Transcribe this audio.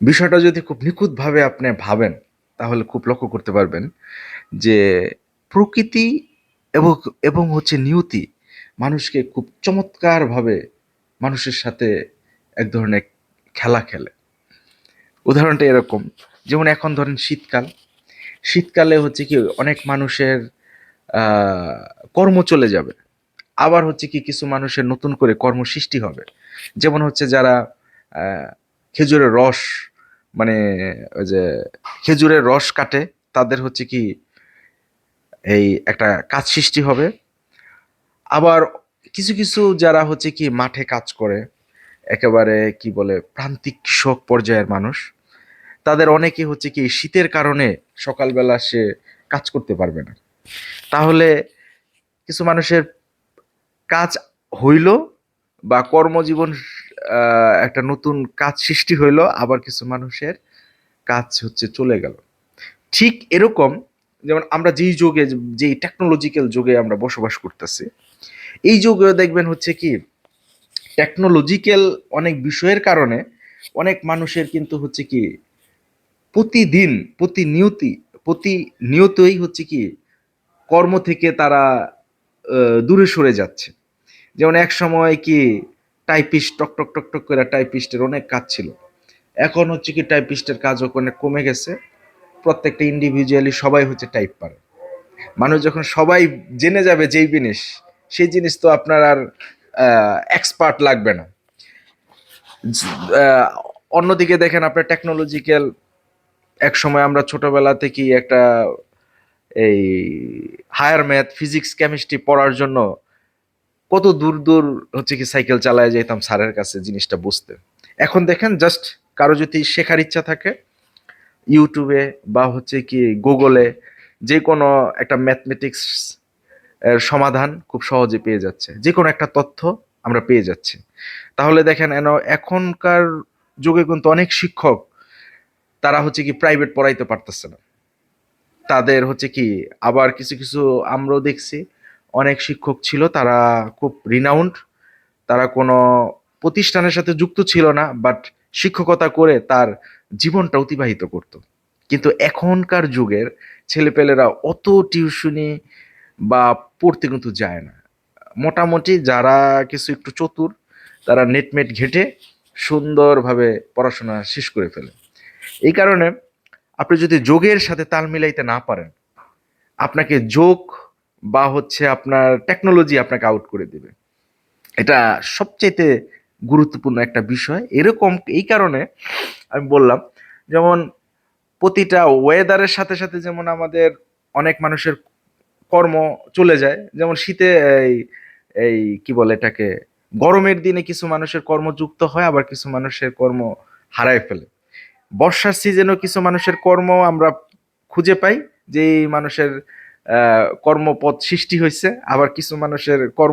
বিষয়টা যদি খুব নিখুঁতভাবে আপনি ভাবেন, তাহলে খুব লক্ষ্য করতে পারবেন যে প্রকৃতি এবং এবং হচ্ছে নিয়তি মানুষকে খুব চমৎকারভাবে মানুষের সাথে এক ধরনের খেলা খেলে। উদাহরণটা এরকম, যেমন এখন ধরেন শীতকাল। শীতকালে হচ্ছে কি অনেক মানুষের আ কর্ম চলে যাবে। আবার হচ্ছে কি কিছু মানুষের নতুন করে কর্ম সৃষ্টি হবে। যেমন হচ্ছে যারা আ খেজুরের রস মানে ওই যে খেজুরের রস কাটে, তাদের হচ্ছে কি এই একটা কাজ সৃষ্টি হবে। আবার কিছু যারা হচ্ছে কি মাঠে কাজ করে, একেবারে কি বলে প্রান্তিক কৃষক পর্যায়ের মানুষ, তাদের অনেকে হচ্ছে কি শীতের কারণে সকালবেলা সে কাজ করতে পারবে না। তাহলে কিছু মানুষের কাজ হইল বা কর্মজীবন একটা নতুন কাজ সৃষ্টি হইল, আবার কিছু মানুষের কাজ হচ্ছে চলে গেল। ঠিক এরকম যেমন আমরা যেই যুগে, যেই টেকনোলজিক্যাল যুগে আমরা বসবাস করতেছি, এই যুগেও দেখবেন হচ্ছে কি টেকনোলজিক্যাল অনেক বিষয়ের কারণে অনেক মানুষের কিন্তু হচ্ছে কি প্রতিদিন প্রতিনিয়তি প্রতিনিয়তই হচ্ছে কি কর্ম থেকে তারা দূরে সরে যাচ্ছে। যেমন এক সময় কি টাইপিস্ট টক টক টক টক করে টাইপিস্টের অনেক কাজ ছিল, এখন হচ্ছে কি টাইপিস্টের কাজ অনেক কমে গেছে। প্রত্যেকটা ইন্ডিভিজুয়ালি সবাই হচ্ছে টাইপ পারে। মানুষ যখন সবাই জেনে যাবে যেই জিনিস, সেই জিনিস তো আপনার আর এক্সপার্ট লাগবে না। আহ, অন্যদিকে দেখেন আপনার টেকনোলজিক্যাল, এক সময় আমরা ছোটবেলা থেকেই একটা এই হায়ার ম্যাথ ফিজিক্স কেমিস্ট্রি পড়ার জন্য কত দূর দূর হচ্ছে কি সাইকেল চালায় যেতাম স্যারের কাছে জিনিসটা বুঝতে। এখন দেখেন জাস্ট কারো যদি শেখার ইচ্ছা থাকে, ইউটিউবে বা হচ্ছে কি গুগলে যে কোনো একটা ম্যাথমেটিক্স এর সমাধান খুব সহজে পেয়ে যাচ্ছে, যে কোনো একটা তথ্য আমরা পেয়ে যাচ্ছি। তাহলে দেখেন এখনকার যুগে কিন্তু অনেক শিক্ষক তারা হচ্ছে কি প্রাইভেট পড়াইতে পারতেছে না। তাদের হচ্ছে কি আবার কিছু আমরাও দেখছি অনেক শিক্ষক ছিল তারা খুব রিনাউন্ড, তারা কোনো প্রতিষ্ঠানের সাথে যুক্ত ছিল না, বাট শিক্ষকতা করে তার জীবনটা অতিবাহিত করত। কিন্তু এখনকার যুগের ছেলেপেলেরা অত টিউশনি বা পড়তে কিন্তু যায় না। মোটামুটি যারা কিছু একটু চতুর, তারা নেটমেট ঘেটে সুন্দরভাবে পড়াশোনা শেষ করে ফেলে। এই কারণে আপনি যদি যোগের সাথে তাল মিলাইতে না পারেন, আপনাকে যোগ বা হচ্ছে আপনার টেকনোলজি আপনাকে আউট করে দিবে। এটা সবচাইতে গুরুত্বপূর্ণ একটা বিষয়। এরকম এই কারণে আমি বললাম, যেমন প্রতিটা ওয়েদারের সাথে সাথে যেমন আমাদের অনেক মানুষের কর্ম চলে যায়। যেমন শীতে এই এই কি বলে এটাকে, গরমের দিনে কিছু মানুষের কর্ম যুক্ত হয়, আবার কিছু মানুষের কর্ম হারায় ফেলে। বর্ষার সিজনেও কিছু মানুষের কর্ম আমরা খুঁজে পাই, যে এই মানুষের কর্মপদ সৃষ্টি হয়েছে, আবার কিছু মানুষের কর্ম